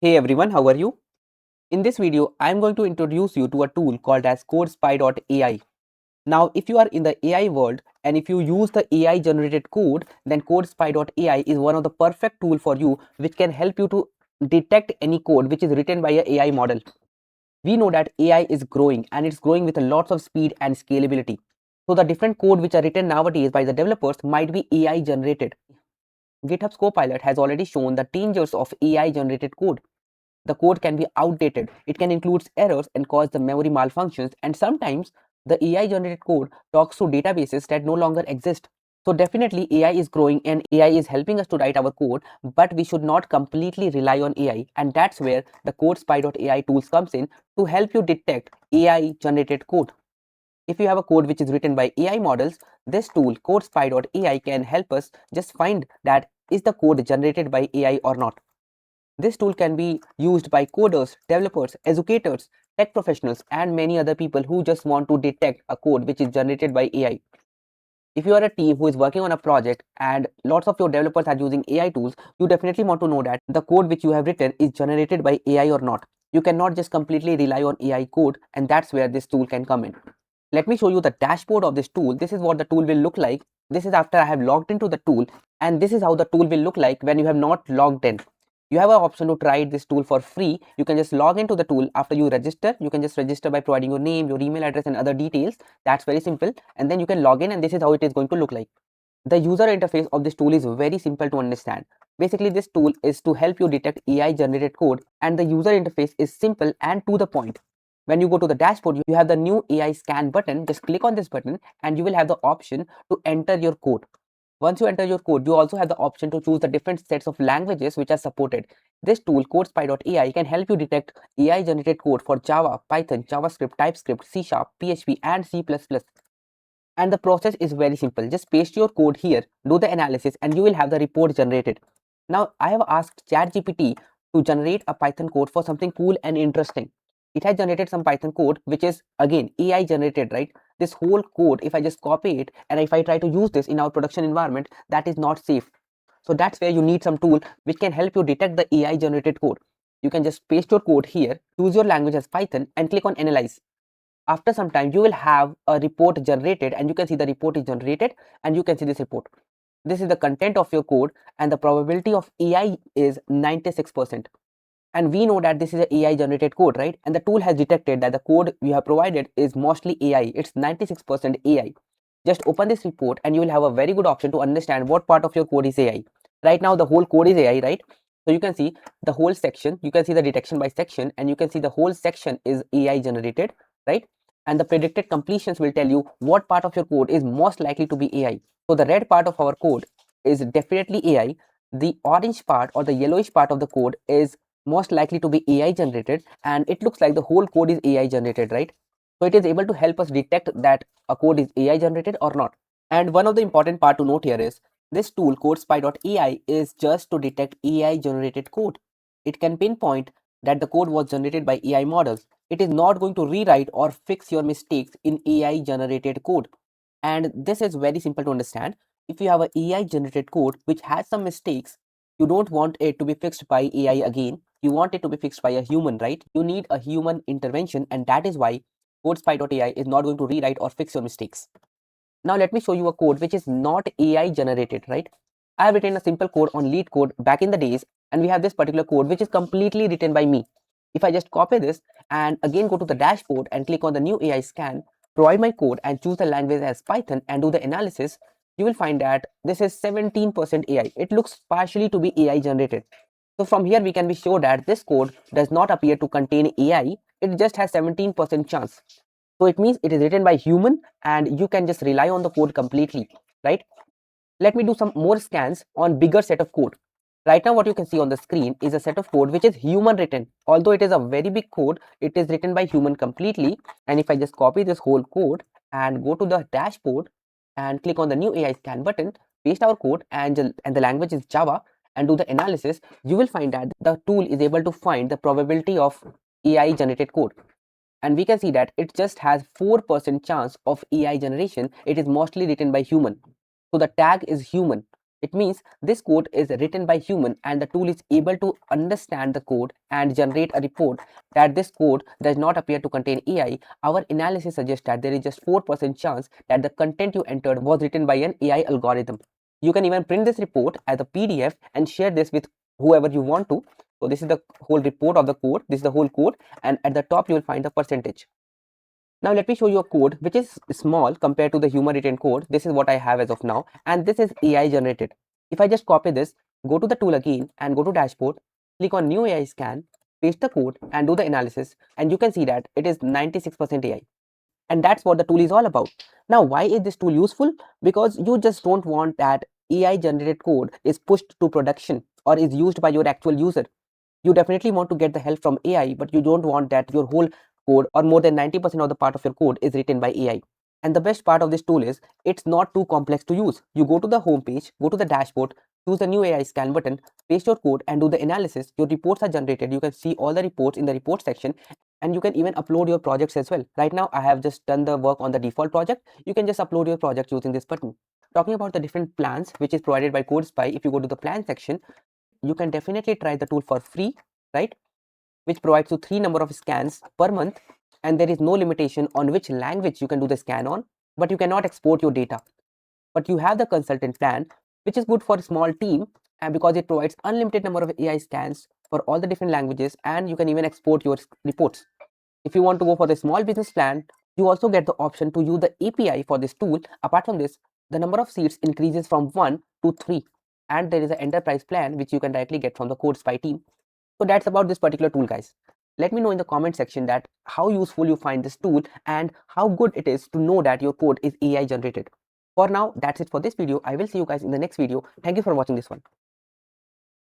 Hey everyone, how are you? In this video, I am going to introduce you to a tool called as CodeSpy.ai. Now, if you are in the AI world and if you use the AI generated code, then CodeSpy.ai is one of the perfect tool for you which can help you to detect any code which is written by a AI model. We know that AI is growing and it's growing with a lots of speed and scalability. So the different code which are written nowadays by the developers might be AI generated. GitHub's Copilot has already shown the dangers of AI generated code. The code can be outdated, it can include errors and cause the memory malfunctions, and sometimes the AI generated code talks to databases that no longer exist. So definitely AI is growing and AI is helping us to write our code, but we should not completely rely on AI, and that's where the CodeSpy.ai tools comes in to help you detect AI generated code. If you have a code which is written by AI models, this tool CodeSpy.ai can help us just find that is the code generated by AI or not. This tool can be used by coders, developers, educators, tech professionals, and many other people who just want to detect a code which is generated by AI. If you are a team who is working on a project and lots of your developers are using AI tools, you definitely want to know that the code which you have written is generated by AI or not. You cannot just completely rely on AI code, and that's where this tool can come in. Let me show you the dashboard of this tool. This is what the tool will look like. This is after I have logged into the tool, and this is how the tool will look like when you have not logged in. You have an option to try this tool for free. You can just log into the tool after you register. You can just register by providing your name, your email address, and other details. That's very simple. And then you can log in, and this is how it is going to look like. The user interface of this tool is very simple to understand. Basically, this tool is to help you detect AI generated code, and the user interface is simple and to the point. When you go to the dashboard, you have the new AI scan button. Just click on this button and you will have the option to enter your code. Once you enter your code, you also have the option to choose the different sets of languages which are supported. This tool, CodeSpy.ai, can help you detect AI generated code for Java, Python, JavaScript, TypeScript, C Sharp, PHP, and C++. And the process is very simple. Just paste your code here, do the analysis, and you will have the report generated. Now, I have asked ChatGPT to generate a Python code for something cool and interesting. It has generated some Python code, which is again AI generated, right? This whole code, if I just copy it and if I try to use this in our production environment, that is not safe. So that's where you need some tool which can help you detect the AI generated code. You can just paste your code here, choose your language as Python, and click on analyze. After some time, you will have a report generated, and you can see the report is generated, and you can see this report. This is the content of your code, and the probability of AI is 96%. And we know that this is an AI generated code, right? And the tool has detected that the code you have provided is mostly AI. It's 96% AI. Just open this report and you will have a very good option to understand what part of your code is AI. Right now, the whole code is AI, right? So you can see the whole section, you can see the detection by section, and you can see the whole section is AI generated, right? And the predicted completions will tell you what part of your code is most likely to be AI. So the red part of our code is definitely AI. The orange part or the yellowish part of the code is most likely to be AI generated, and it looks like the whole code is AI generated, right? So it is able to help us detect that a code is AI generated or not. And one of the important part to note here is this tool CodeSpy.ai is just to detect AI generated code. It can pinpoint that the code was generated by AI models. It is not going to rewrite or fix your mistakes in AI generated code. And this is very simple to understand. If you have an AI generated code which has some mistakes, you don't want it to be fixed by AI again. You want it to be fixed by a human, right? You need a human intervention, and that is why CodeSpy.ai is not going to rewrite or fix your mistakes. Now let me show you a code which is not AI generated, right? I have written a simple code on lead code back in the days, and we have this particular code which is completely written by me. If I just copy this and again go to the dashboard and click on the new AI scan, provide my code and choose the language as Python and do the analysis, you will find that this is 17% AI. It looks partially to be AI generated. So from here we can be sure that this code does not appear to contain AI. It just has 17% chance. So it means it is written by human and you can just rely on the code completely, right? Let me do some more scans on bigger set of code. Right now what you can see on the screen is a set of code which is human written. Although it is a very big code, it is written by human completely. And if I just copy this whole code and go to the dashboard and click on the new AI scan button, paste our code and the language is Java and do the analysis, you will find that the tool is able to find the probability of AI generated code. And we can see that it just has 4% chance of AI generation. It is mostly written by human. So the tag is human. It means this code is written by human and the tool is able to understand the code and generate a report that this code does not appear to contain AI. Our analysis suggests that there is just 4% chance that the content you entered was written by an AI algorithm. You can even print this report as a PDF and share this with whoever you want to. So this is the whole report of the code. This is the whole code, and at the top you will find the percentage. Now let me show you a code which is small compared to the human written code. This is what I have as of now, and this is AI generated. If I just copy this, go to the tool again and go to dashboard, click on new AI scan, paste the code and do the analysis, and you can see that it is 96% AI. And that's what the tool is all about. Now, why is this tool useful? Because you just don't want that AI generated code is pushed to production or is used by your actual user. You definitely want to get the help from AI, but you don't want that your whole code or more than 90% of the part of your code is written by AI. And the best part of this tool is it's not too complex to use. You go to the home page, go to the dashboard, choose the new AI scan button, paste your code and do the analysis. Your reports are generated. You can see all the reports in the report section, and you can even upload your projects as well. Right now, I have just done the work on the default project. You can just upload your project using this button. Talking about the different plans which is provided by CodeSpy, if you go to the plan section, you can definitely try the tool for free, right? Which provides you 3 number of scans per month, and there is no limitation on which language you can do the scan on, but you cannot export your data. But you have the consultant plan, which is good for a small team, and because it provides unlimited number of AI scans for all the different languages, and you can even export your reports. If you want to go for the small business plan, you also get the option to use the API for this tool. Apart from this, the number of seats increases from 1 to 3, and there is an enterprise plan which you can directly get from the CodeSpy team. So that's about this particular tool, guys. Let me know in the comment section that how useful you find this tool and how good it is to know that your code is AI generated. For now, that's it for this video. I will see you guys in the next video. Thank you for watching this one.